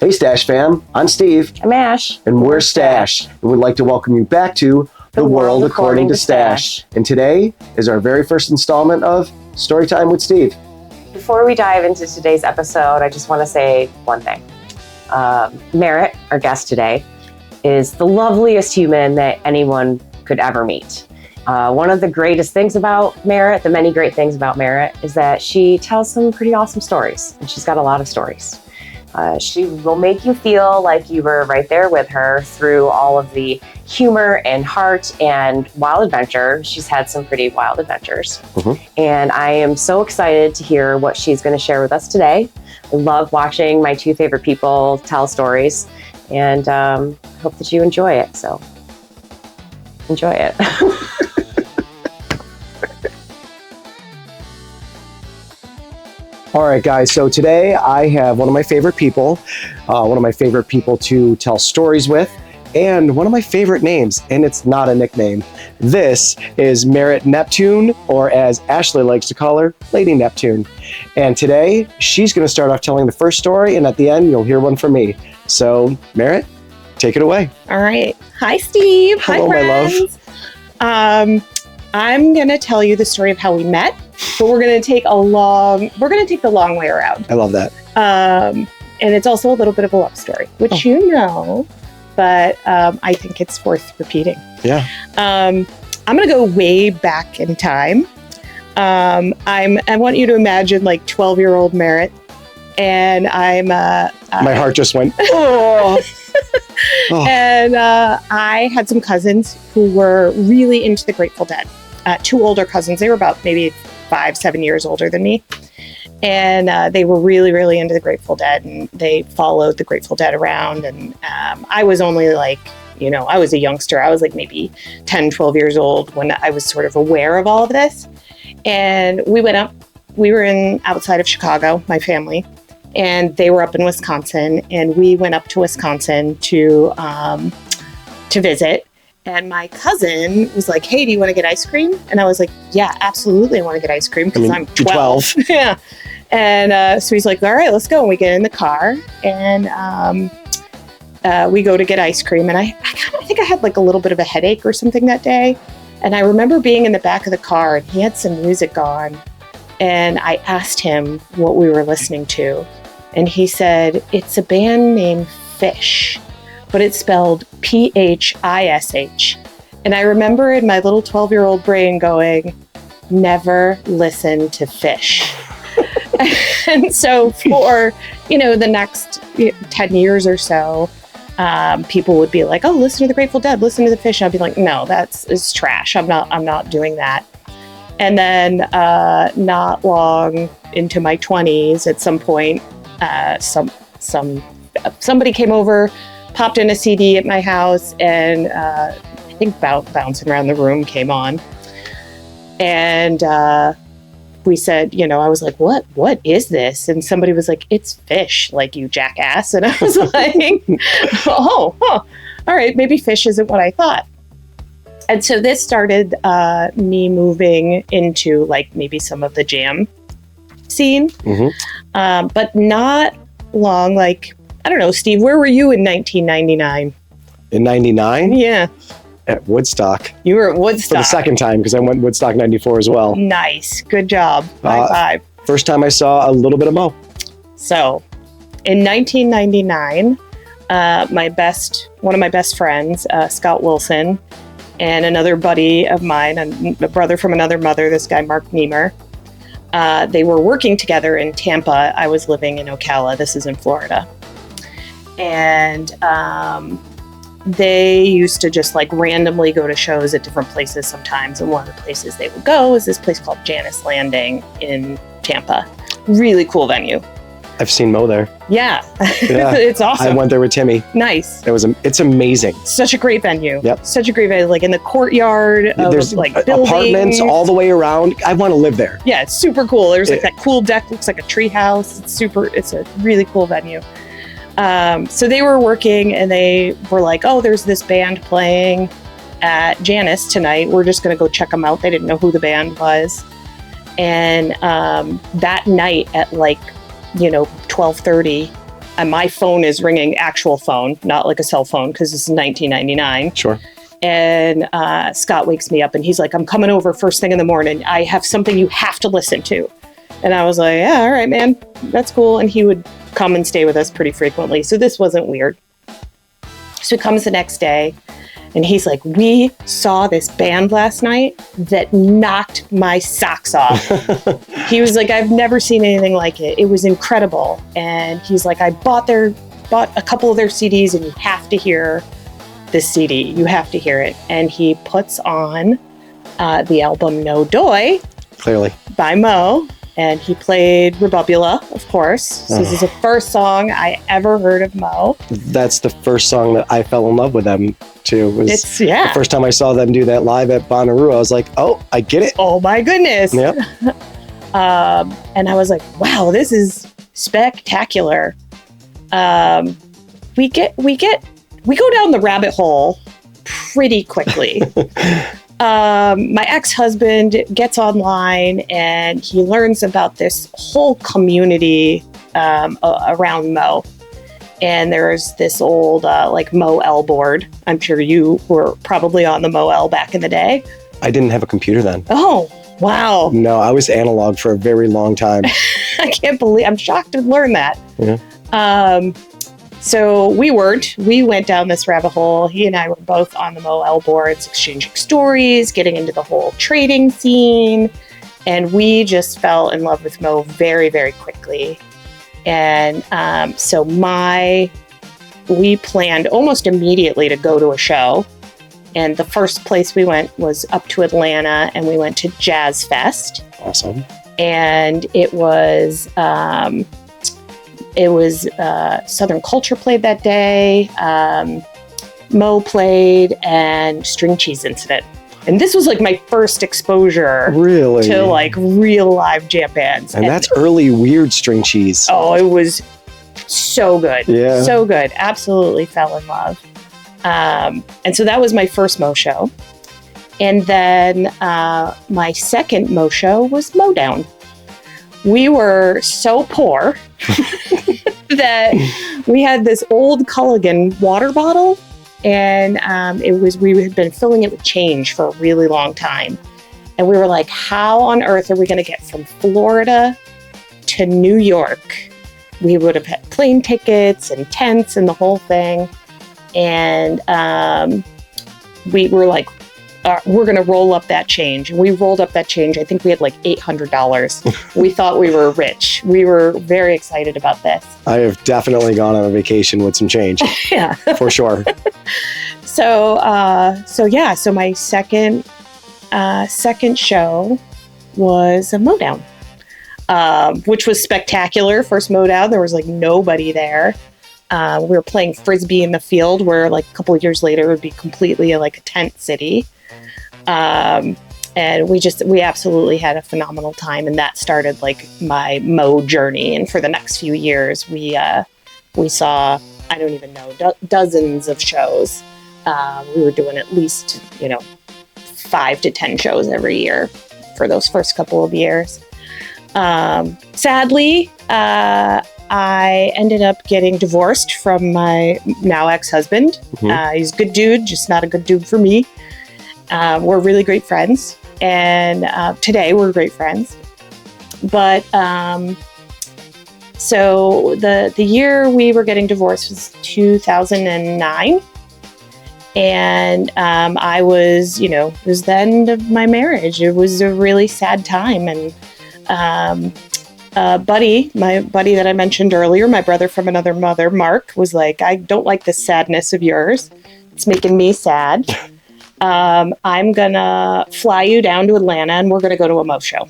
Hey Stash fam, I'm Steve. I'm Ash. And we're Stash. And we'd like to welcome you back to The World According to Stash. And today is our very first installment of Storytime with Steve. Before we dive into today's episode, I just want to say one thing. Merrit, our guest today, is the loveliest human that anyone could ever meet. One of the greatest things about Merrit, the many great things about Merrit, is that she tells some pretty awesome stories, and she's got a lot of stories. She will make you feel like you were right there with her through all of the humor and heart and wild adventure. She's had some pretty wild adventures. And I am so excited to hear what she's going to share with us today. I love watching my two favorite people tell stories, and hope that you enjoy it. So enjoy it. All right, guys, so today I have one of my favorite people to tell stories with, and one of my favorite names, and it's not a nickname. This is Merrit Neptune, or as Ashley likes to call her, Lady Neptune. And today, she's going to start off telling the first story, and at the end, you'll hear one from me. So, Merrit, take it away. All right. Hi, Steve. Hello, hi, friends. My love. I'm going to tell you the story of how we met, but we're going to take the long way around. I love that. And it's also a little bit of a love story, which you know, but I think it's worth repeating. Yeah. I'm going to go way back in time. I want you to imagine like 12-year-old Merrit, and my heart just went, oh. And I had some cousins who were really into the Grateful Dead. Two older cousins. They were about maybe 5-7 years older than me. And they were really, really into the Grateful Dead, and they followed the Grateful Dead around. And I was only like, I was a youngster. I was like maybe 10, 12 years old when I was sort of aware of all of this. And we went up. We were outside of Chicago, my family, and they were up in Wisconsin. And we went up to Wisconsin to visit. And my cousin was like, hey, do you want to get ice cream? And I was like, yeah, absolutely. I want to get ice cream because I'm 12. Yeah. And so he's like, all right, let's go. And we get in the car, and we go to get ice cream. And I think I had like a little bit of a headache or something that day. And I remember being in the back of the car, and he had some music on. And I asked him what we were listening to. And he said, it's a band named Fish, but it's spelled Phish. And I remember in my little 12-year-old brain going, never listen to Fish. And so for, the next 10 years or so, people would be like, oh, listen to the Grateful Dead, listen to the Fish. And I'd be like, no, it's trash. I'm not doing that. And then not long into my 20s, at some point, somebody came over, popped in a CD at my house, and I think Bouncing Around the Room came on. And we said, I was like, what is this? And somebody was like, it's Fish, like, you jackass. And I was like, all right, maybe Fish isn't what I thought. And so this started me moving into like maybe some of the jam scene, but not long. Like, I don't know, Steve, where were you in 1999? In 99? Yeah. At Woodstock. You were at Woodstock. For the second time, because I went Woodstock 94 as well. Nice. Good job. High five. First time I saw a little bit of Mo. So, in 1999, one of my best friends, Scott Wilson, and another buddy of mine, a brother from another mother, this guy, Mark Niemer, they were working together in Tampa. I was living in Ocala. This is in Florida. And they used to just like randomly go to shows at different places sometimes. And one of the places they would go is this place called Janice Landing in Tampa. Really cool venue. I've seen Mo there. Yeah. It's awesome. I went there with Timmy. Nice. It's amazing. Such a great venue. Yep. Such a great venue. Like in the courtyard of There's like buildings. Apartments all the way around. I want to live there. Yeah, it's super cool. There's like that cool deck, looks like a tree house. It's a really cool venue. So they were working, and they were like, oh, there's this band playing at Janice tonight. We're just going to go check them out. They didn't know who the band was. And that night at like, 12:30, and my phone is ringing, actual phone, not like a cell phone, because this is 1999. Sure. And Scott wakes me up and he's like, I'm coming over first thing in the morning. I have something you have to listen to. And I was like, yeah, all right, man, that's cool. And he would come and stay with us pretty frequently. So this wasn't weird. So he comes the next day and he's like, we saw this band last night that knocked my socks off. He was like, I've never seen anything like it. It was incredible. And he's like, I bought a couple of their CDs and you have to hear this CD. You have to hear it. And he puts on the album No Doy. Clearly. By Mo. And he played Rebubula, of course. So this is the first song I ever heard of Mo. That's the first song that I fell in love with them too. It's the first time I saw them do that live at Bonnaroo. I was like, oh, I get it. Oh my goodness. Yep. And I was like, wow, this is spectacular. We go down the rabbit hole pretty quickly. My ex-husband gets online and he learns about this whole community around Mo. And there's this old Mo L board. I'm sure you were probably on the Mo L back in the day. I didn't have a computer then. Oh, wow. No, I was analog for a very long time. I can't believe, I'm shocked to learn that. Yeah. So we went down this rabbit hole. He and I were both on the Mo L boards, exchanging stories, getting into the whole trading scene. And we just fell in love with Mo very, very quickly. And so we planned almost immediately to go to a show. And the first place we went was up to Atlanta, and we went to Jazz Fest. Awesome. And it was Southern Culture played that day. Mo played, and String Cheese Incident. And this was like my first exposure really to like real live jam bands. And that's early weird String Cheese. Oh, it was so good. Yeah. So good. Absolutely fell in love. And so that was my first Mo show. And then my second Mo show was Mo Down. We were so poor that we had this old Culligan water bottle, and we had been filling it with change for a really long time. And we were like, how on earth are we going to get from Florida to New York? We would have had plane tickets and tents and the whole thing. And we were like, we're going to roll up that change. And we rolled up that change. I think we had like $800. We thought we were rich. We were very excited about this. I have definitely gone on a vacation with some change. Yeah. For sure. So my second show was a Mo Down, which was spectacular. First Mo Down, there was like nobody there. We were playing Frisbee in the field, where like a couple of years later it would be completely like a tent city. And we absolutely had a phenomenal time, and that started like my Mo journey. And for the next few years, we saw, I don't even know, dozens of shows. We were doing at least 5 to 10 shows every year for those first couple of years. Sadly, I ended up getting divorced from my now ex-husband. Mm-hmm. He's a good dude, just not a good dude for me. We're really great friends, and today we're great friends. But so the year we were getting divorced was 2009, and I was, it was the end of my marriage. It was a really sad time, and my buddy that I mentioned earlier, my brother from another mother, Mark, was like, I don't like this sadness of yours. It's making me sad. I'm gonna fly you down to Atlanta, and we're gonna go to a Mo show.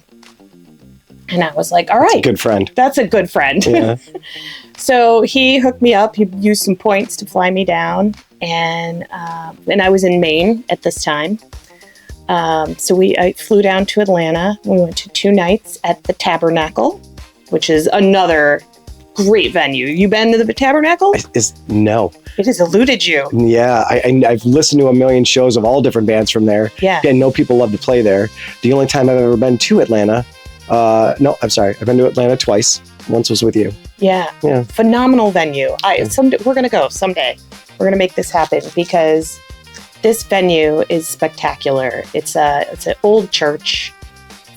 And I was like, all right. That's a good friend. That's a good friend. Yeah. So he hooked me up. He used some points to fly me down. And I was in Maine at this time. So I flew down to Atlanta. We went to 2 nights at the Tabernacle, which is another great venue. You been to the Tabernacle? No. It has eluded you. Yeah, I've listened to a million shows of all different bands from there. Yeah. And know people love to play there. The only time I've ever been to Atlanta No, I'm sorry. I've been to Atlanta twice. Once was with you. Yeah. Phenomenal venue. Someday we're going to go someday. We're going to make this happen because this venue is spectacular. It's an old church,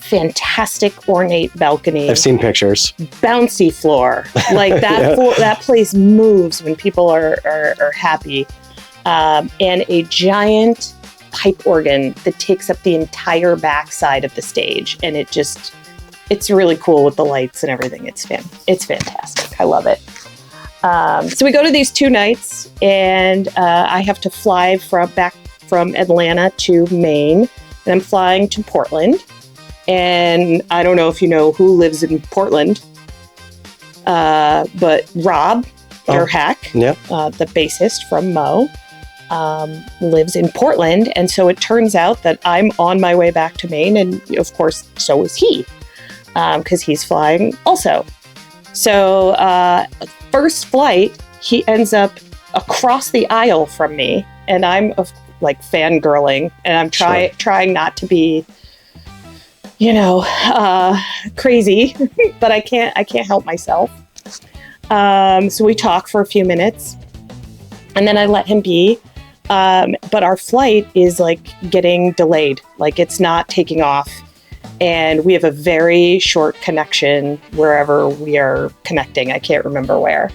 fantastic ornate balcony. I've seen pictures. Bouncy floor. Like that that place moves when people are happy. And a giant pipe organ that takes up the entire backside of the stage. And it's really cool with the lights and everything. It's fantastic. I love it. So we go to these 2 nights, and I have to fly back from Atlanta to Maine, and I'm flying to Portland. And I don't know if you know who lives in Portland, but Rob Durhack, the bassist from Mo, lives in Portland. And so it turns out that I'm on my way back to Maine, and of course, so is he, because he's flying also. So first flight, he ends up across the aisle from me, and I'm like fangirling, and I'm trying not to be, crazy, but I can't help myself. So we talk for a few minutes, and then I let him be. But our flight is like getting delayed, like it's not taking off. And we have a very short connection wherever we are connecting. I can't remember where.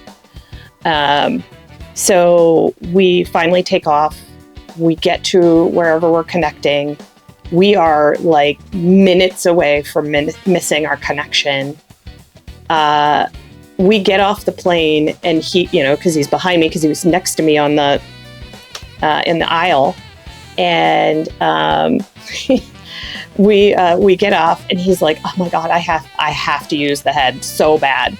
So we finally take off. We get to wherever we're connecting. We are like minutes away from missing our connection. We get off the plane, and he, because he's behind me, because he was next to me on the in the aisle, and we get off, and he's like, "Oh my God, I have to use the head so bad."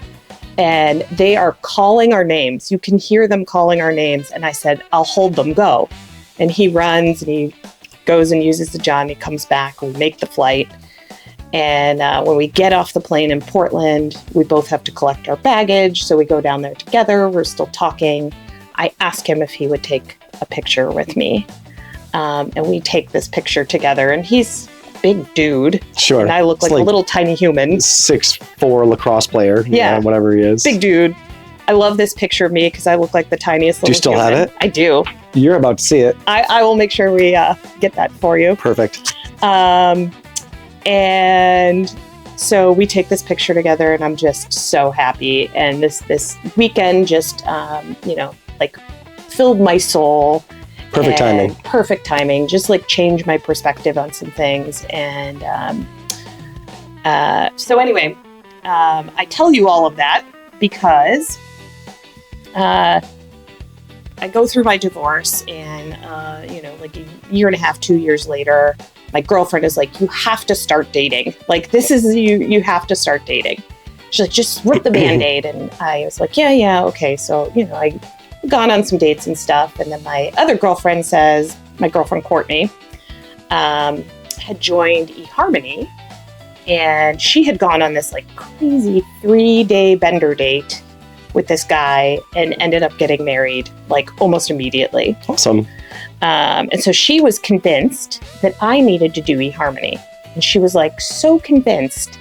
And they are calling our names. You can hear them calling our names. And I said, "I'll hold them, go." And he runs, and he goes and uses the John. He comes back. We make the flight. And when we get off the plane in Portland, we both have to collect our baggage. So we go down there together. We're still talking. I ask him if he would take a picture with me. And we take this picture together. And he's a big dude. Sure. And I look like a little tiny human. 6'4" lacrosse player. Yeah. Whatever he is. Big dude. I love this picture of me because I look like the tiniest little human. Do you still have it? I do. You're about to see it. I will make sure we get that for you. Perfect. And so we take this picture together, and I'm just so happy. And this weekend just, filled my soul. Perfect timing. Perfect timing. Just like changed my perspective on some things. And so anyway, I tell you all of that because I go through my divorce, and, like a year and a half, 2 years later, my girlfriend is like, "You have to start dating. Like, this is, you have to start dating." She's like, "Just rip the Band-Aid." And I was like, yeah, okay. So, I've gone on some dates and stuff. And then my other girlfriend says, my girlfriend Courtney, had joined eHarmony, and she had gone on this like crazy 3-day bender date with this guy and ended up getting married like almost immediately. Awesome. And so she was convinced that I needed to do eHarmony. And she was like so convinced.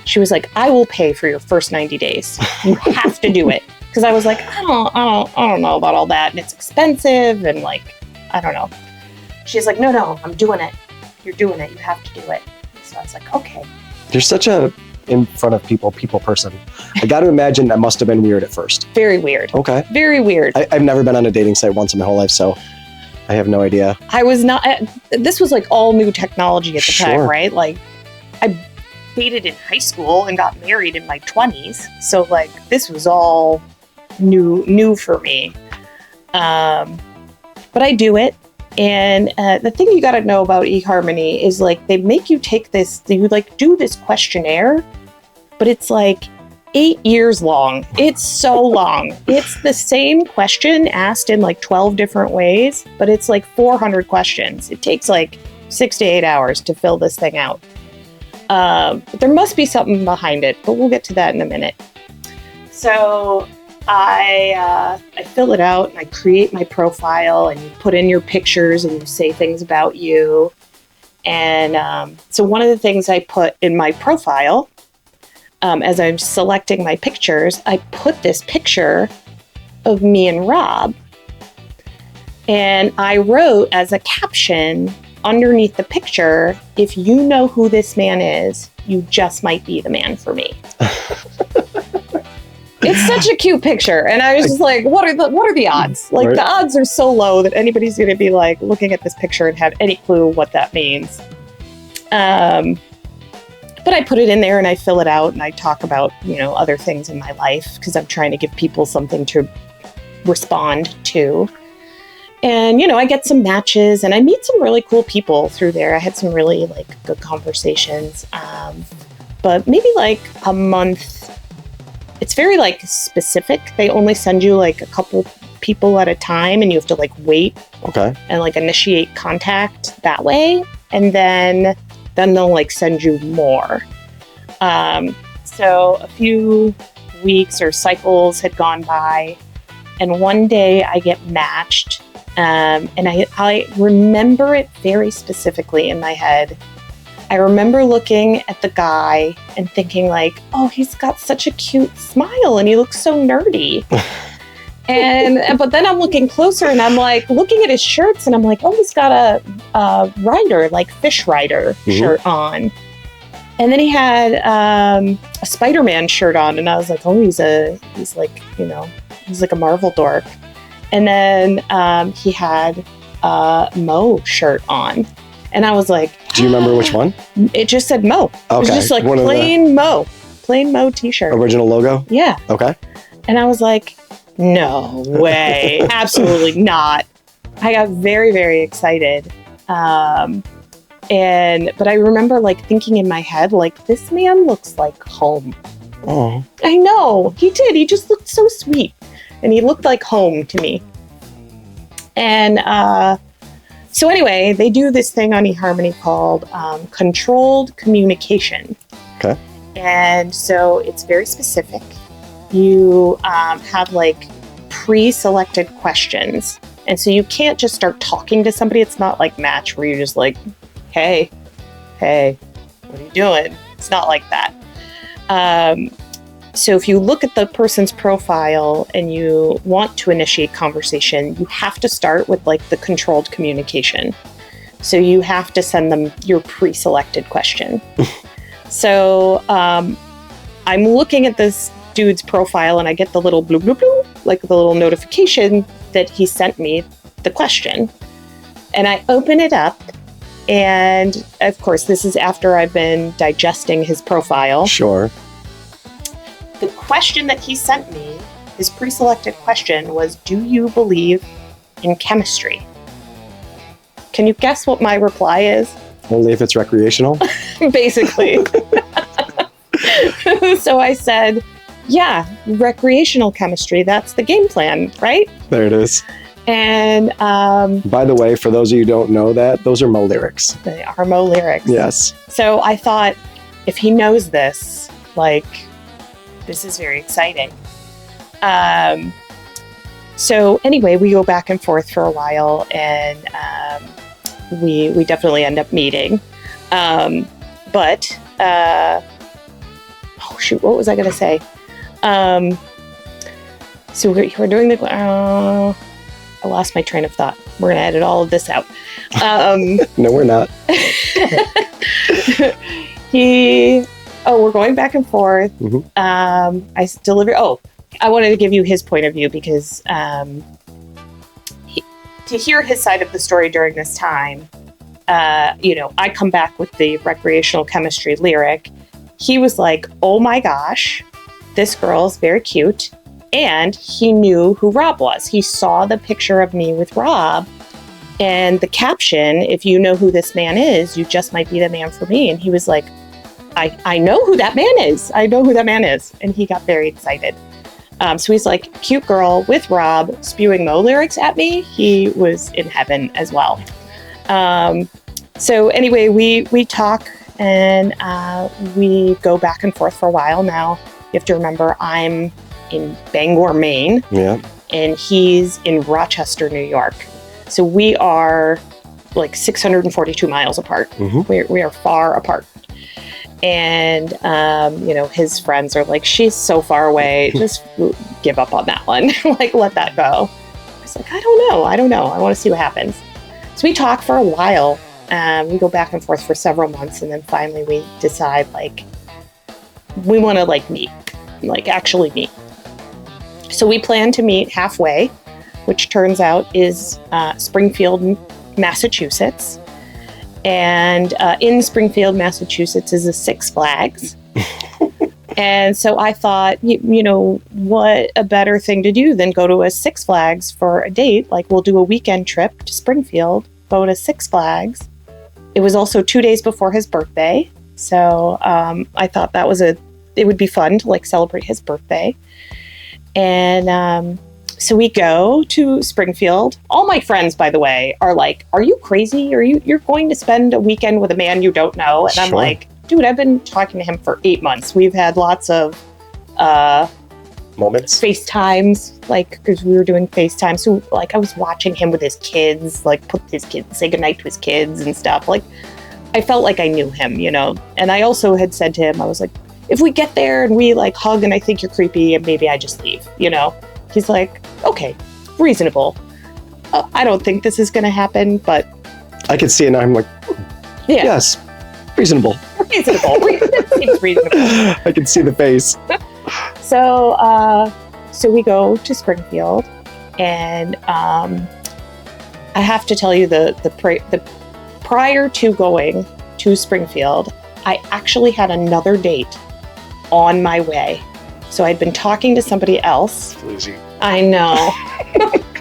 She was like, "I will pay for your first 90 days. You have to do it." Because I was like, I don't know about all that. And it's expensive. And like, I don't know. She's like, no, I'm doing it. You're doing it. You have to do it. So I was like, okay. You're such a in front of people person. I got to imagine that must have been weird at first. Very weird. Okay. Very weird. I've never been on a dating site once in my whole life, so I have no idea. I was not, this was like all new technology at the time, right? Like I dated in high school and got married in my 20s. So like this was all new for me. But I do it. And the thing you got to know about eHarmony is like they make you take this, you like do this questionnaire, but it's like 8 years long. It's so long. It's the same question asked in like 12 different ways, but it's like 400 questions. It takes like 6 to 8 hours to fill this thing out. But there must be something behind it, but we'll get to that in a minute. So I fill it out and I create my profile, and you put in your pictures and you say things about you. And so one of the things I put in my profile, as I'm selecting my pictures, I put this picture of me and Rob. And I wrote as a caption underneath the picture, if you know who this man is, you just might be the man for me. It's such a cute picture. And I was just like, what are the odds? Like, right. The odds are so low that anybody's going to be like looking at this picture and have any clue what that means. But I put it in there and I fill it out and I talk about, other things in my life because I'm trying to give people something to respond to. And, I get some matches and I meet some really cool people through there. I had some really good conversations. But maybe a month, it's very specific. They only send you a couple people at a time and you have to wait. Okay. And initiate contact that way. And then they'll send you more. So a few weeks or cycles had gone by and one day I get matched. And I remember it very specifically in my head. I remember looking at the guy and thinking oh, he's got such a cute smile and he looks so nerdy. But then I'm looking closer and I'm looking at his shirts and I'm oh, he's got a rider, fish rider shirt on. And then he had a Spider-Man shirt on and I was oh, he's a Marvel dork. And then he had a Mo shirt on. And I was do you remember which one? It just said Mo. Okay. It was just plain Mo t-shirt. Original logo? Yeah. Okay. And I was no way. Absolutely not. I got very, very excited. But I remember thinking in my head, this man looks like home. Oh. I know. He did. He just looked so sweet. And he looked like home to me. And so anyway, they do this thing on eHarmony called controlled communication. Okay. And so it's very specific. You have pre-selected questions. And so you can't just start talking to somebody. It's not like Match where you're just hey, what are you doing? It's not like that. So if you look at the person's profile and you want to initiate conversation, you have to start with the controlled communication. So you have to send them your pre-selected question. So I'm looking at this dude's profile and I get the little blue, blue, blue, the little notification that he sent me the question. And I open it up. And of course, this is after I've been digesting his profile. Sure. The question that he sent me, his pre-selected question was, do you believe in chemistry? Can you guess what my reply is? Only if it's recreational? Basically. So I said, yeah, recreational chemistry. That's the game plan, right? There it is. And by the way, for those of you who don't know that, those are Mo lyrics. They are Mo lyrics. Yes. So I thought, if he knows this, this is very exciting. So anyway, we go back and forth for a while, and we definitely end up meeting. But oh shoot, what was I going to say? So we're doing the. I lost my train of thought. We're going to edit all of this out. No, we're not. We're going back and forth. Mm-hmm. I wanted to give you his point of view because to hear his side of the story during this time, I come back with the recreational chemistry lyric. He was like, oh my gosh, this girl's very cute. And he knew who Rob was. He saw the picture of me with Rob and the caption, if you know who this man is, you just might be the man for me. And he was like, I know who that man is. I know who that man is. And he got very excited. So he's like, cute girl with Rob spewing Mo lyrics at me. He was in heaven as well. So anyway, we talk and we go back and forth for a while. Now, you have to remember, I'm in Bangor, Maine. Yeah. And he's in Rochester, New York. So we are like 642 miles apart. Mm-hmm. We are far apart. And, his friends are like, she's so far away. Just give up on that one. Like, let that go. I was like, I don't know. I want to see what happens. So we talk for a while. We go back and forth for several months. And then finally we decide, like, we want to, like, meet. Like, actually meet. So we plan to meet halfway, which turns out is Springfield, Massachusetts. And in Springfield, Massachusetts is a Six Flags. And so I thought, what a better thing to do than go to a Six Flags for a date. Like, we'll do a weekend trip to Springfield, go to Six Flags. It was also 2 days before his birthday. So I thought it would be fun to, like, celebrate his birthday. And so we go to Springfield. All my friends, by the way, are like, are you crazy? You're going to spend a weekend with a man you don't know? And I'm like, dude, I've been talking to him for 8 months. We've had lots of moments, FaceTimes, like, because we were doing FaceTime. So, like, I was watching him with his kids, like, say goodnight to his kids and stuff. Like, I felt like I knew him, And I also had said to him, I was like, if we get there and we, like, hug and I think you're creepy, and maybe I just leave, He's like, okay, reasonable. I don't think this is going to happen, but... I could see it, and I'm like, yeah. Yes, reasonable. Reasonable. It seems reasonable. I can see the face. So we go to Springfield, and I have to tell you the prior to going to Springfield, I actually had another date on my way. So I'd been talking to somebody else. Floozy. I know.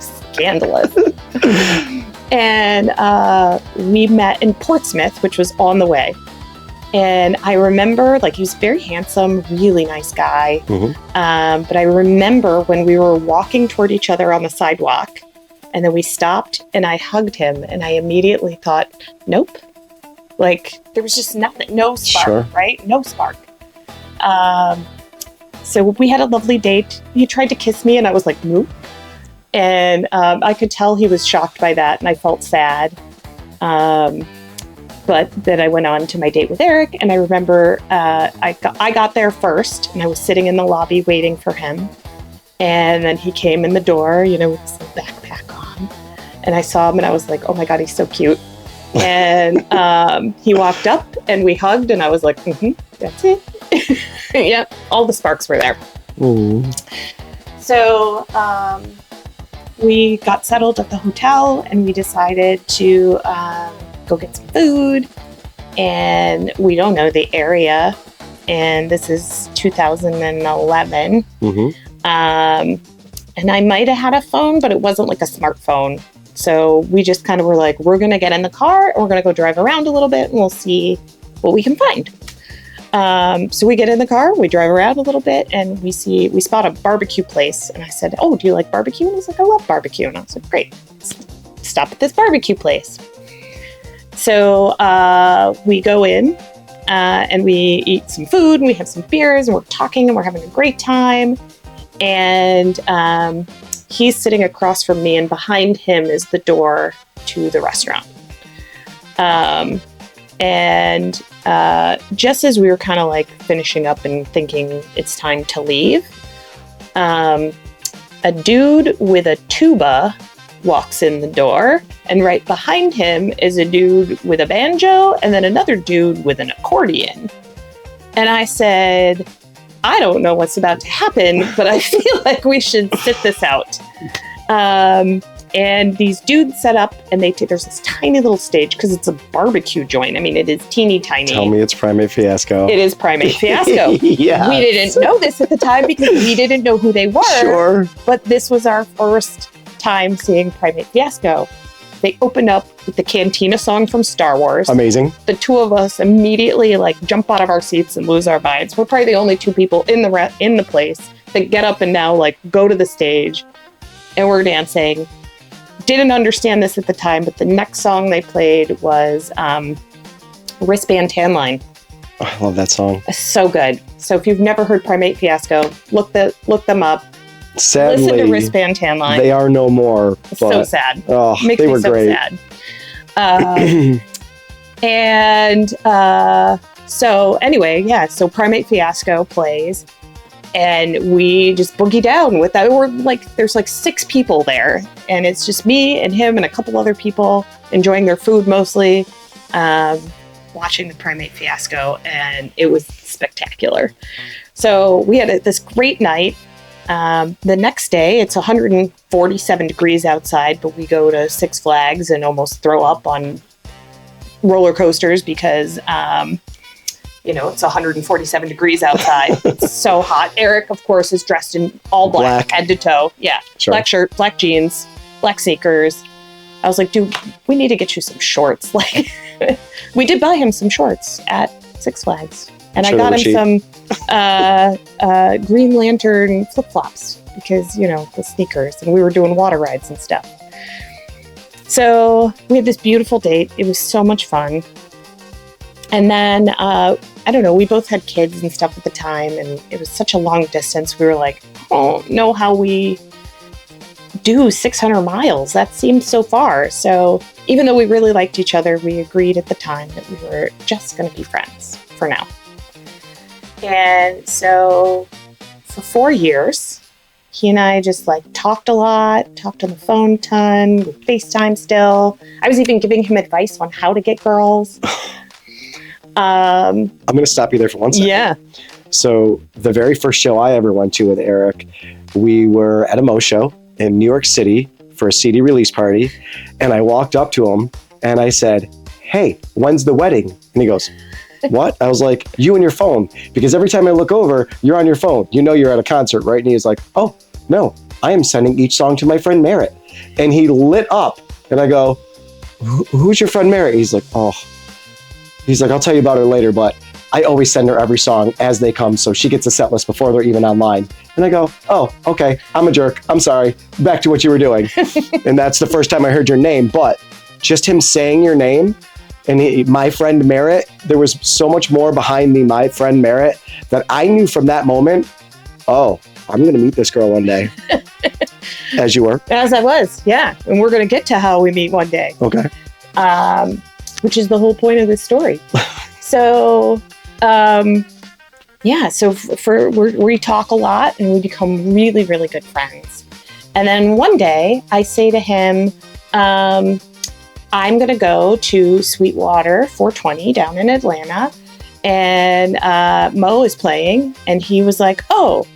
Scandalous. And we met in Portsmouth, which was on the way. And I remember, like, he was very handsome, really nice guy. Mm-hmm. But I remember when we were walking toward each other on the sidewalk, and then we stopped and I hugged him, and I immediately thought, nope. Like, there was just nothing, no spark, Sure. right? No spark. So we had a lovely date. He tried to kiss me, and I was like, nope. And I could tell he was shocked by that, and I felt sad. But then I went on to my date with Eric, and I remember I got there first, and I was sitting in the lobby waiting for him. And then he came in the door, with his little backpack on. And I saw him, and I was like, oh my God, he's so cute. And he walked up, and we hugged, and I was like, that's it. Yeah, all the sparks were there. Ooh. So we got settled at the hotel, and we decided to go get some food. And we don't know the area. And this is 2011. Mm-hmm. And I might have had a phone, but it wasn't like a smartphone. So we just kind of were like, we're going to get in the car, and we're going to go drive around a little bit, and we'll see what we can find. So we get in the car, we drive around a little bit, and we spot a barbecue place. And I said, oh, do you like barbecue? And he's like, I love barbecue. And I was like, great, let's stop at this barbecue place. So we go in and we eat some food, and we have some beers, and we're talking, and we're having a great time. And he's sitting across from me, and behind him is the door to the restaurant. And just as we were kind of like finishing up and thinking it's time to leave, a dude with a tuba walks in the door, and right behind him is a dude with a banjo, and then another dude with an accordion. And I said, I don't know what's about to happen, but I feel like we should sit this out. And these dudes set up, and there's this tiny little stage, because it's a barbecue joint. I mean, it is teeny tiny. Tell me it's Primate Fiasco. It is Primate Fiasco. Yeah. We didn't know this at the time because we didn't know who they were. Sure. But this was our first time seeing Primate Fiasco. They opened up with the Cantina song from Star Wars. Amazing. The two of us immediately like jump out of our seats and lose our minds. We're probably the only two people in the place that get up and now like go to the stage, and we're dancing. Didn't understand this at the time, but the next song they played was Wristband Tan Line. Oh, I love that song. So good. So if you've never heard Primate Fiasco, look them up. Sadly, listen to Wristband Tan Line. they are no more. So sad. Oh, Makes they me were so great. sad. So anyway, yeah, so Primate Fiasco plays, and we just boogie down with that. We're like, there's like 6 people there, and it's just me and him and a couple other people enjoying their food mostly, watching the Primate Fiasco, and it was spectacular. So we had this great night. The next day, it's 147 degrees outside, but we go to Six Flags and almost throw up on roller coasters because, it's 147 degrees outside. It's so hot. Eric, of course, is dressed in all black. Head to toe. Yeah. Sure. Black shirt, black jeans, black sneakers. I was like, dude, we need to get you some shorts. Like, we did buy him some shorts at Six Flags. And I got him some Green Lantern flip-flops because, the sneakers. And we were doing water rides and stuff. So we had this beautiful date. It was so much fun. And then, I don't know, we both had kids and stuff at the time. And it was such a long distance. We were like, I don't know how we do 600 miles. That seemed so far. So even though we really liked each other, we agreed at the time that we were just going to be friends for now. And so for 4 years, he and I just talked a lot, talked on the phone a ton, we FaceTime still. I was even giving him advice on how to get girls. I'm going to stop you there for 1 second. Yeah. So the very first show I ever went to with Eric, we were at a Mo show in New York City for a CD release party. And I walked up to him and I said, hey, when's the wedding? And he goes, what? I was like, you and your phone. Because every time I look over, you're on your phone. You're at a concert, right? And he's like, oh, no, I am sending each song to my friend Merrit. And he lit up. And I go, who's your friend Merrit? He's like, oh. He's like, I'll tell you about her later, but I always send her every song as they come, so she gets a set list before they're even online. And I go, oh, okay, I'm a jerk. I'm sorry. Back to what you were doing. And that's the first time I heard your name. But just him saying your name, and my friend Merrit, there was so much more behind me, my friend Merrit, that I knew from that moment, oh, I'm going to meet this girl one day. As you were. As I was, yeah. And we're going to get to how we meet one day. Okay. Which is the whole point of this story. So, we talk a lot and we become really, really good friends. And then one day I say to him, I'm going to go to Sweetwater 420 down in Atlanta, and Mo is playing. And he was like, oh,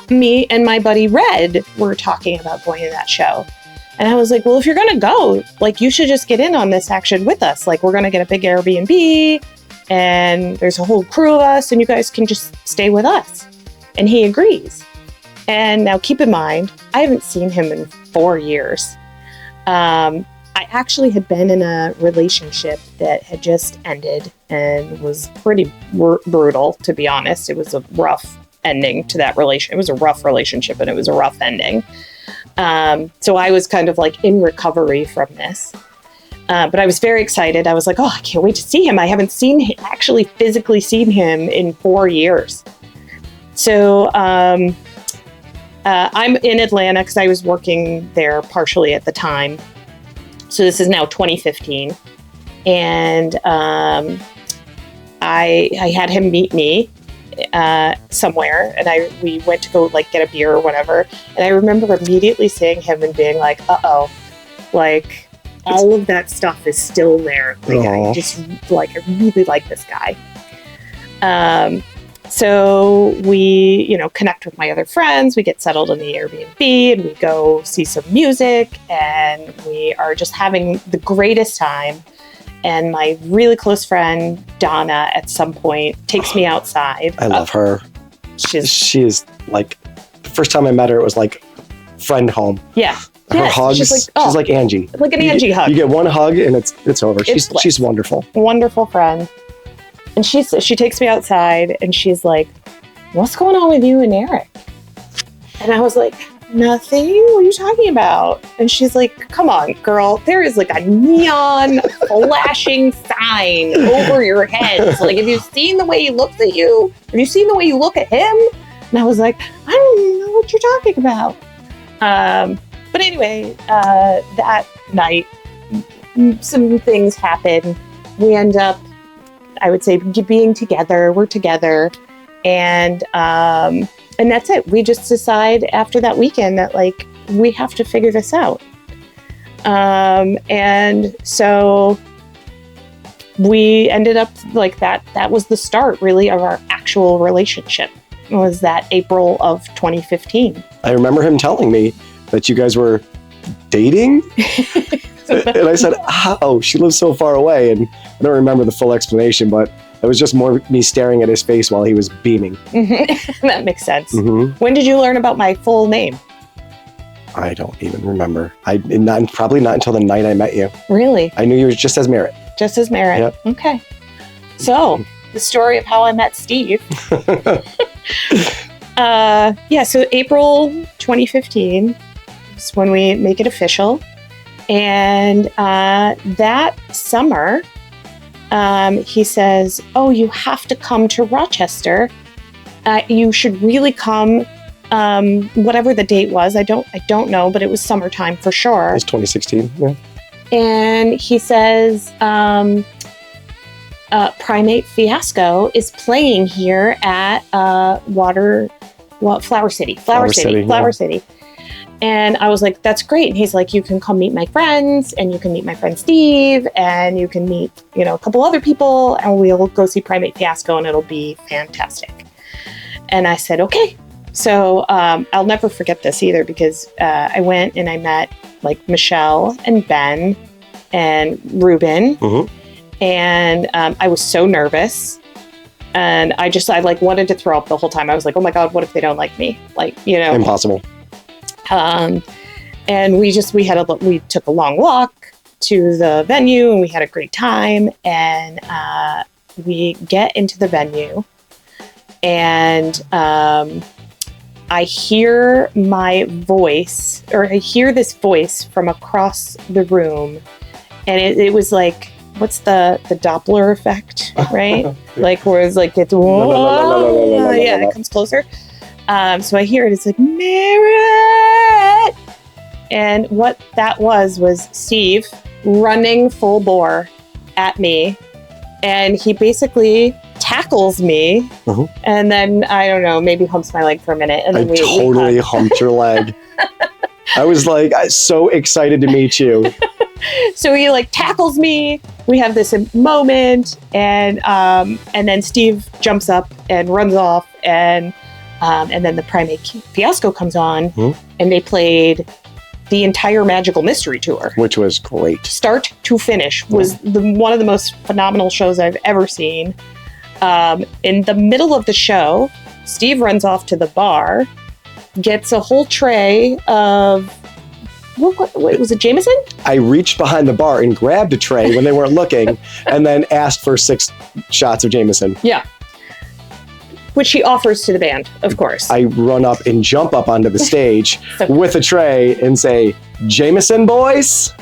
me and my buddy Red were talking about going to that show. And I was like, well, if you're going to go, you should just get in on this action with us. We're going to get a big Airbnb and there's a whole crew of us and you guys can just stay with us. And he agrees. And now keep in mind, I haven't seen him in 4 years. I actually had been in a relationship that had just ended and was pretty brutal, to be honest. It was a rough ending to that relationship. It was a rough relationship and it was a rough ending. So I was kind of in recovery from this. But I was very excited. I was like, oh, I can't wait to see him. I haven't actually physically seen him in 4 years. So I'm in Atlanta because I was working there partially at the time. So this is now 2015. And I had him meet me somewhere, and we went to go get a beer or whatever, and I remember immediately seeing him and being like, uh-oh, all of that stuff is still there. I just I really like this guy. So we connect with my other friends, we get settled in the Airbnb, and we go see some music, and we are just having the greatest time. And my really close friend, Donna, at some point takes me outside. I love her. She is the first time I met her, it was friend home. Yeah. Her hugs, she's like Angie. Like an Angie hug. You get one hug and it's over. She's wonderful. Wonderful friend. And she takes me outside and she's like, what's going on with you and Eric? And I was like, nothing. What are you talking about? And she's like, come on, girl. There is a neon flashing sign over your head. So, have you seen the way he looks at you? Have you seen the way you look at him? And I was like, I don't even know what you're talking about. But anyway, that night, some things happen. We end up, I would say, being together. We're together, and that's it. We just decide after that weekend that like we have to figure this out. And so we ended up like that. That was the start, really, of our actual relationship. It was that April of 2015. I remember him telling me that you guys were dating. And I said, how? She lives so far away. And I don't remember the full explanation, but it was just more me staring at his face while he was beaming. That makes sense. Mm-hmm. When did you learn about my full name? I don't even remember. Probably not until the night I met you. Really? I knew you were just as Merrit. Just as Merrit. Yep. Okay. So, the story of how I met Steve. So April 2015 is when we make it official. And that summer, he says, "Oh, you have to come to Rochester. You should really come." Whatever the date was, I don't know, but it was summertime for sure. It was 2016. Yeah. And he says, Primate Fiasco is playing here at Flower City. And I was like, that's great. And he's like, you can come meet my friends, and you can meet my friend Steve, and you can meet, a couple other people, and we'll go see Primate Fiasco, and it'll be fantastic. And I said, okay. So I'll never forget this either, because I went and I met like Michelle and Ben and Ruben. Mm-hmm. And I was so nervous, and I like wanted to throw up the whole time. I was like, oh my God, what if they don't like me? Impossible. And we took a long walk to the venue, and we had a great time. And we get into the venue, and I hear this voice from across the room, and it was like, what's the Doppler effect, right? Like where it's like it's it comes closer. So I hear it. It's like Merrit, and what that was Steve running full bore at me, and he basically tackles me, and then I don't know, maybe humps my leg for a minute, and then we totally humped your leg. I was like so excited to meet you. So he like tackles me. We have this moment, and then Steve jumps up and runs off, and then the Primate Fiasco comes on, and they played the entire Magical Mystery Tour, which was great. Start to finish was one of the most phenomenal shows I've ever seen. In the middle of the show, Steve runs off to the bar, gets a whole tray of, what was it, Jameson? I reached behind the bar and grabbed a tray when they weren't looking, and then asked for 6 shots of Jameson. Yeah. Which he offers to the band, of course. I run up and jump up onto the stage with a tray and say, Jameson, boys?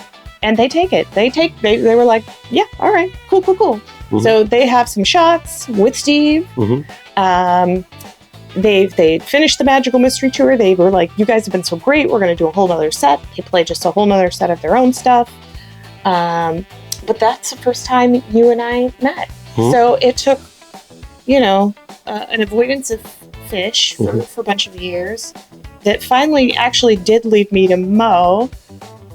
And they take it. They were like, yeah, all right, cool. Mm-hmm. So they have some shots with Steve. Mm-hmm. They finished the Magical Mystery Tour. They were like, you guys have been so great. We're going to do a whole nother set. They played just a whole nother set of their own stuff. But that's the first time you and I met. Mm-hmm. So it took, an avoidance of fish for a bunch of years that finally actually did lead me to Mo,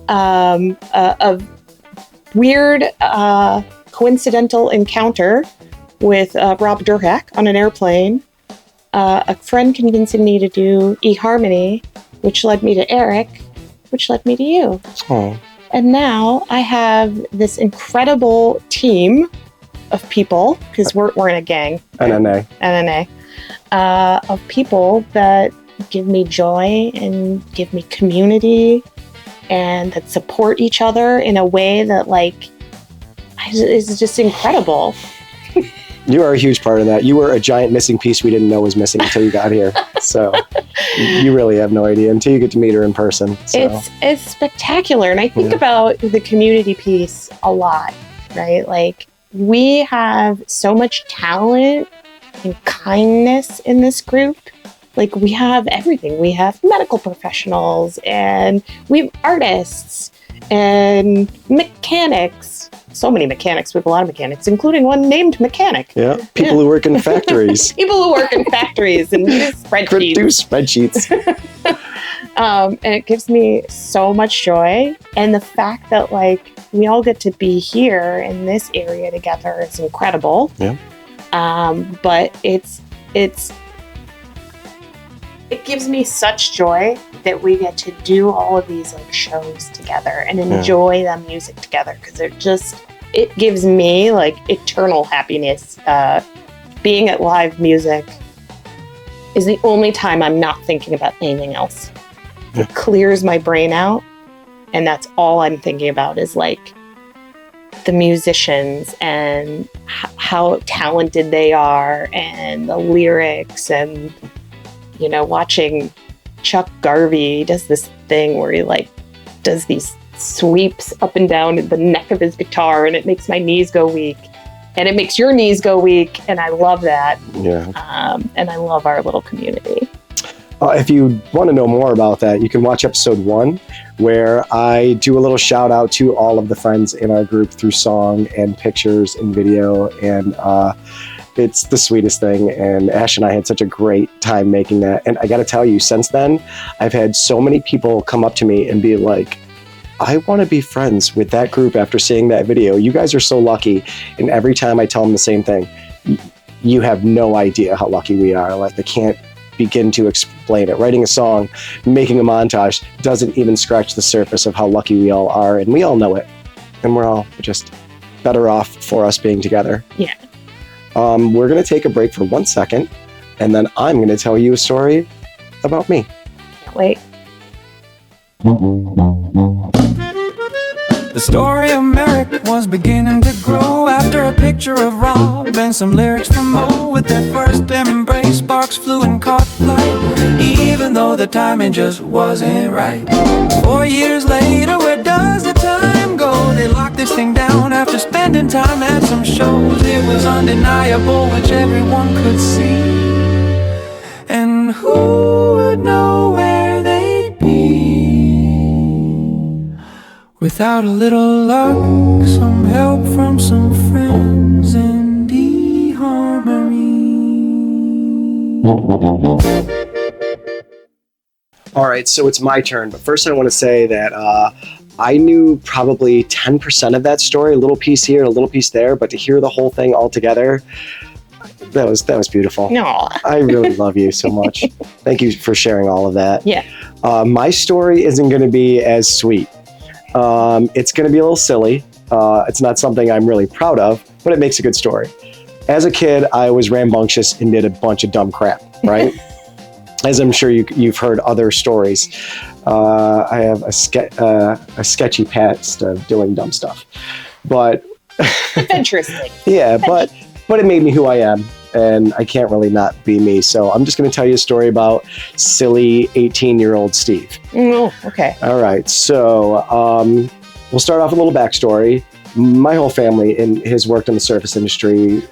a weird coincidental encounter with Rob Durhack on an airplane. A friend convincing me to do eHarmony, which led me to Eric, which led me to you. Oh. And now I have this incredible team of people, because we're in a gang. NNA. Of people that give me joy and give me community and that support each other in a way that is just incredible. You are a huge part of that. You were a giant missing piece we didn't know was missing until you got here. So you really have no idea until you get to meet her in person. So. It's spectacular. And I think about the community piece a lot, right? Like, we have so much talent and kindness in this group. Like, we have everything. We have medical professionals, and we have artists, and mechanics. So many mechanics. We have a lot of mechanics, including one named Mechanic. Yeah, people who work in factories. People who work in factories and use spreadsheets. Produce spreadsheets. And it gives me so much joy. And the fact that like we all get to be here in this area together is incredible. Yeah. But it gives me such joy that we get to do all of these like shows together and enjoy the music together, because it gives me like eternal happiness. Being at live music is the only time I'm not thinking about anything else. Yeah. It clears my brain out, and that's all I'm thinking about is like the musicians and how talented they are, and the lyrics, and you know, watching Chuck Garvey does this thing where he like does these sweeps up and down the neck of his guitar, and it makes my knees go weak, and it makes your knees go weak, and I love that. Yeah. And I love our little community. If you want to know more about that, you can watch episode 1, where I do a little shout out to all of the friends in our group through song and pictures and video, and it's the sweetest thing. And Ash and I had such a great time making that. And I got to tell you, since then, I've had so many people come up to me and be like, I want to be friends with that group after seeing that video. You guys are so lucky. And every time I tell them the same thing, you have no idea how lucky we are. Like, I can't begin to explain it. Writing a song, making a montage doesn't even scratch the surface of how lucky we all are. And we all know it. And we're all just better off for us being together. Yeah. We're going to take a break for 1 second, and then I'm going to tell you a story about me. Can't wait. The story of Merrit was beginning to grow after a picture of Rob and some lyrics from Mo. With their first embrace, sparks flew and caught flight, even though the timing just wasn't right. 4 years later, where does the time go? They locked this thing down after spending time at some shows. It was undeniable, which everyone could see. And who would know where they'd be without a little luck, some help from some friends, and eHarmony. All right, so it's my turn. But first I want to say that I knew probably 10% of that story, a little piece here, a little piece there, but to hear the whole thing all together, that was beautiful. No. I really love you so much. Thank you for sharing all of that. Yeah. My story isn't going to be as sweet. It's going to be a little silly. It's not something I'm really proud of, but it makes a good story. As a kid, I was rambunctious and did a bunch of dumb crap, right? As I'm sure you've heard other stories. I have a sketchy past of doing dumb stuff. But Adventurous thing. yeah, but it made me who I am, and I can't really not be me. So I'm just going to tell you a story about silly 18-year-old Steve. Oh, okay. All right, so we'll start off with a little backstory. My whole family has worked in the service industry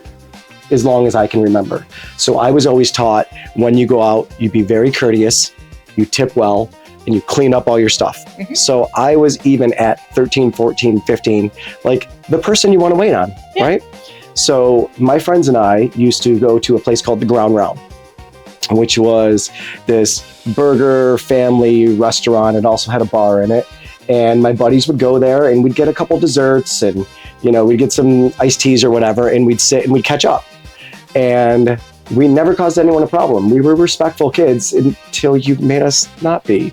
as long as I can remember. So I was always taught, when you go out, you be very courteous, you tip well, and you clean up all your stuff. Mm-hmm. So I was even at 13, 14, 15, like the person you want to wait on, right? So my friends and I used to go to a place called the Ground Round, which was this burger family restaurant. It also had a bar in it. And my buddies would go there, and we'd get a couple desserts, and we'd get some iced teas or whatever, and we'd sit and we'd catch up. And we never caused anyone a problem. We were respectful kids until you made us not be.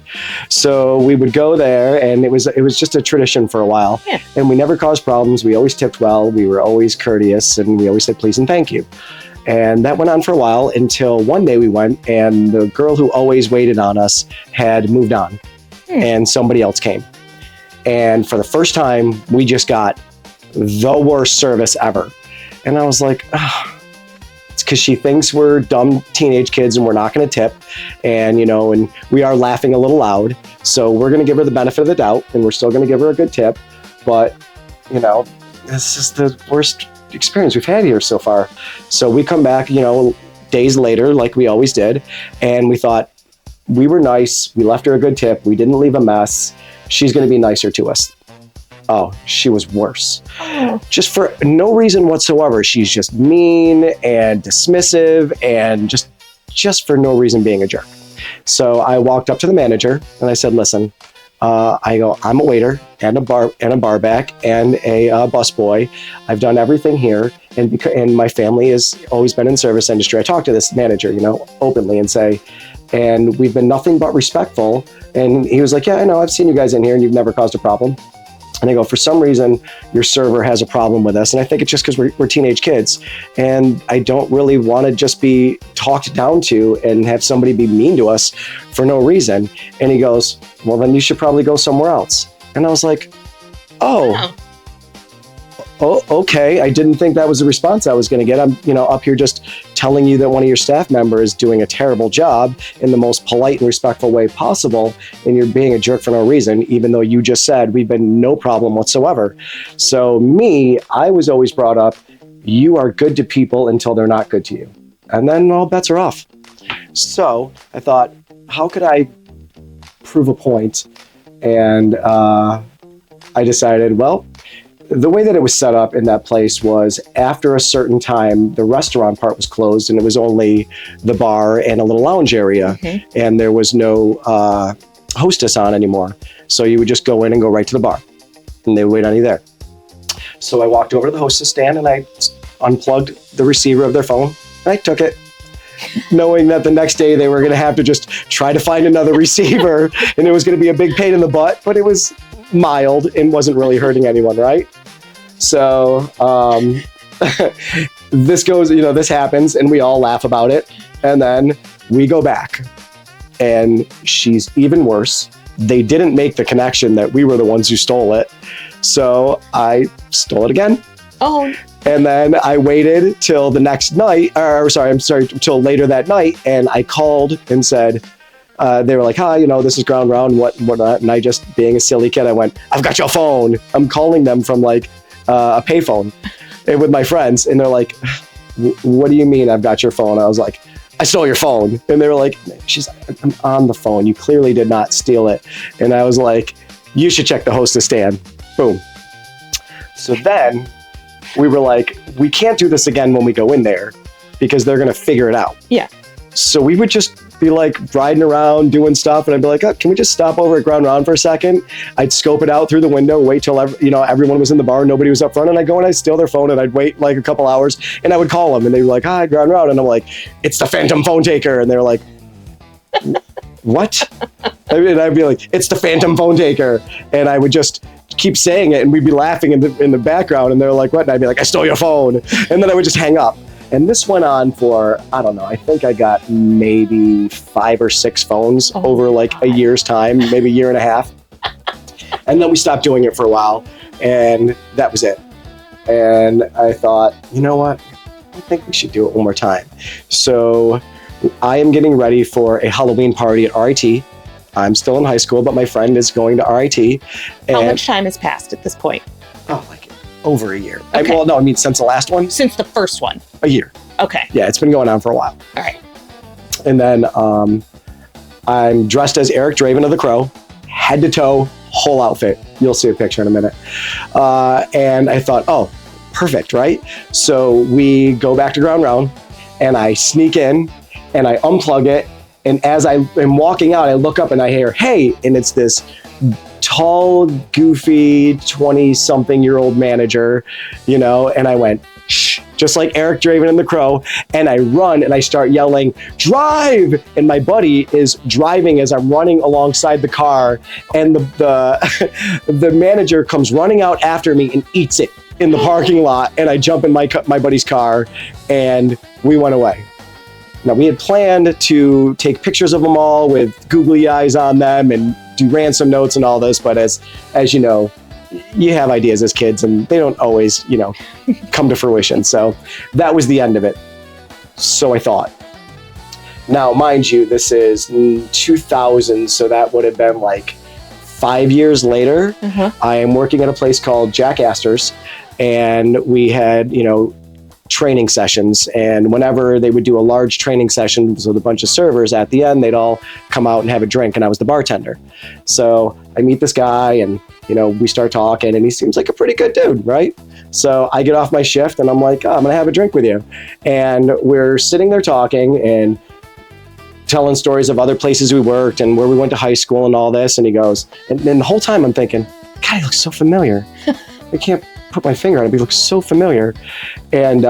So we would go there, and it was just a tradition for a while. Yeah. And we never caused problems. We always tipped well. We were always courteous, and we always said please and thank you. And that went on for a while until one day we went, and the girl who always waited on us had moved on, and somebody else came. And for the first time, we just got the worst service ever. And I was like, it's because she thinks we're dumb teenage kids and we're not going to tip. And, and we are laughing a little loud. So we're going to give her the benefit of the doubt, and we're still going to give her a good tip. But, this is the worst experience we've had here so far. So we come back, days later, like we always did. And we thought, we were nice. We left her a good tip. We didn't leave a mess. She's going to be nicer to us. Oh, she was worse. Oh. Just for no reason whatsoever. She's just mean and dismissive and just for no reason being a jerk. So I walked up to the manager and I said, listen, I'm a waiter and a bar back and a busboy. I've done everything here, and my family has always been in service industry. I talked to this manager, openly and say, and we've been nothing but respectful. And he was like, yeah, I know, I've seen you guys in here and you've never caused a problem. And I go, for some reason, your server has a problem with us. And I think it's just because we're teenage kids. And I don't really want to just be talked down to and have somebody be mean to us for no reason. And he goes, well, then you should probably go somewhere else. And I was like, oh, okay. I didn't think that was the response I was going to get. I'm, up here just telling you that one of your staff members is doing a terrible job in the most polite and respectful way possible. And you're being a jerk for no reason, even though you just said we've been no problem whatsoever. So I was always brought up, you are good to people until they're not good to you. And then all bets are off. So I thought, how could I prove a point? And I decided, well, the way that it was set up in that place was after a certain time, the restaurant part was closed and it was only the bar and a little lounge area. Mm-hmm. And there was no hostess on anymore. So you would just go in and go right to the bar and they would wait on you there. So I walked over to the hostess stand and I unplugged the receiver of their phone and I took it, knowing that the next day they were going to have to just try to find another receiver and it was going to be a big pain in the butt, but it was mild and wasn't really hurting anyone, right? So this happens and we all laugh about it. And then we go back and she's even worse. They didn't make the connection that we were the ones who stole it. So I stole it again. Oh. And then I waited till the next night, till later that night. And I called and said, they were like, hi, this is Ground Round and whatnot. And I just, being a silly kid, I went, I've got your phone. I'm calling them from like a payphone and with my friends. And they're like, what do you mean I've got your phone? I was like, I stole your phone. And they were like, I'm on the phone. You clearly did not steal it. And I was like, you should check the hostess stand. Boom. So then we were like, we can't do this again when we go in there because they're going to figure it out. Yeah. So we would just be like riding around doing stuff and I'd be like, oh, can we just stop over at Ground Round for a second? I'd scope it out through the window, wait till everyone was in the bar, nobody was up front, and I'd go and I'd steal their phone and I'd wait like a couple hours and I would call them and they were like, hi, Ground Round. And I'm like, it's the phantom phone taker. And they were like, what? And I'd be like, it's the phantom phone taker. And I would just keep saying it and we'd be laughing in the background and they're like, what? And I'd be like, I stole your phone. And then I would just hang up. And this went on for, I don't know, I think I got maybe 5 or 6 phones over like a year's time, maybe a year and a half. And then we stopped doing it for a while and that was it. And I thought, you know what? I think we should do it one more time. So I am getting ready for a Halloween party at RIT. I'm still in high school, but my friend is going to RIT. How much time has passed at this point? Oh, like over a year. Okay. Since the last one? Since the first one. A year. Okay. Yeah, it's been going on for a while. All right. And then I'm dressed as Eric Draven of the Crow, head to toe, whole outfit. You'll see a picture in a minute. And I thought, oh, perfect, right? So we go back to Ground Round and I sneak in and I unplug it. And as I am walking out, I look up and I hear, hey, and it's this tall, goofy, 20-something-year-old manager, and I went, shh, just like Eric Draven and the Crow, and I run and I start yelling, drive! And my buddy is driving as I'm running alongside the car, and the manager comes running out after me and eats it in the parking lot, and I jump in my buddy's car, and we went away. Now, we had planned to take pictures of them all with googly eyes on them and do ransom notes and all this, but as you know, you have ideas as kids and they don't always, come to fruition. So that was the end of it. So I thought. Now, mind you, this is 2000, so that would have been like 5 years later. Mm-hmm. I am working at a place called Jack Astor's, and we had, training sessions. And whenever they would do a large training session with a bunch of servers, at the end, they'd all come out and have a drink, and I was the bartender. So I meet this guy, and we start talking, and he seems like a pretty good dude, right? So I get off my shift, and I'm like, I'm gonna have a drink with you. And we're sitting there talking and telling stories of other places we worked and where we went to high school and all this. And he goes, and then the whole time I'm thinking, God, he looks so familiar. I can't put my finger on it, but he looks so familiar. And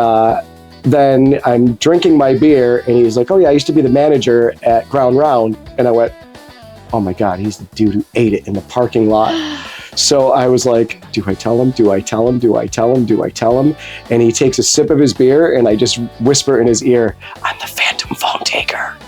then I'm drinking my beer, and he's like, oh yeah, I used to be the manager at Ground Round. And I went, oh my God, he's the dude who ate it in the parking lot. So I was like, do I tell him? Do I tell him? Do I tell him? Do I tell him? And he takes a sip of his beer, and I just whisper in his ear, I'm the phantom phone taker.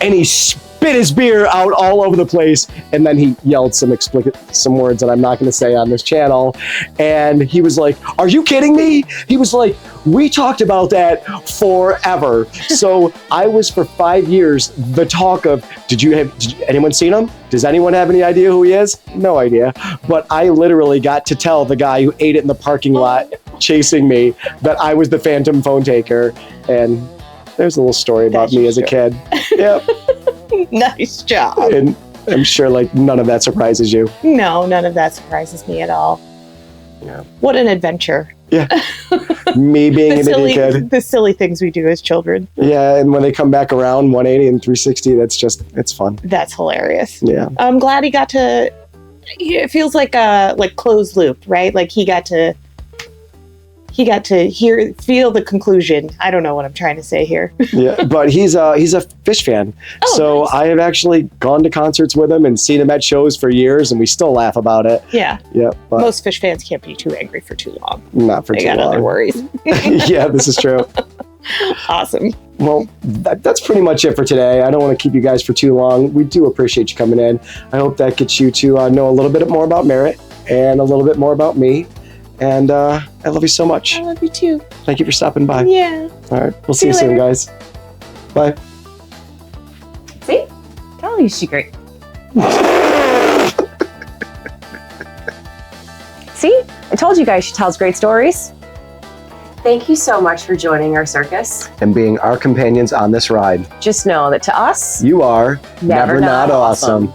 And he spit his beer out all over the place. And then he yelled some words that I'm not going to say on this channel. And he was like, are you kidding me? He was like, we talked about that forever. So I was for 5 years the talk of, did anyone seen him? Does anyone have any idea who he is? No idea. But I literally got to tell the guy who ate it in the parking lot chasing me that I was the phantom phone taker. And there's a little story about me as a kid. Yep. Nice job. And I'm sure none of that surprises you. No, none of that surprises me at all. Yeah. What an adventure. Yeah. Me being an idiot kid. The silly things we do as children. Yeah, and when they come back around 180 and 360, it's fun. That's hilarious. Yeah. I'm glad he got to, it feels like a closed loop, right? Like he got to feel the conclusion. I don't know what I'm trying to say here. Yeah, but he's a Fish fan. Oh, so nice. I have actually gone to concerts with him and seen him at shows for years, and we still laugh about it. Yeah. Yeah. But most Fish fans can't be too angry for too long. Not for they too long. got other worries. Yeah, this is true. Awesome. Well, that's pretty much it for today. I don't want to keep you guys for too long. We do appreciate you coming in. I hope that gets you to know a little bit more about Merrit and a little bit more about me. And I love you so much. I love you too. Thank you for stopping by. Yeah. All right. We'll see you soon, later. guys. Bye. See? Tell you she great. See? I told you guys she tells great stories. Thank you so much for joining our circus. And being our companions on this ride. Just know that to us, You are Never not awesome.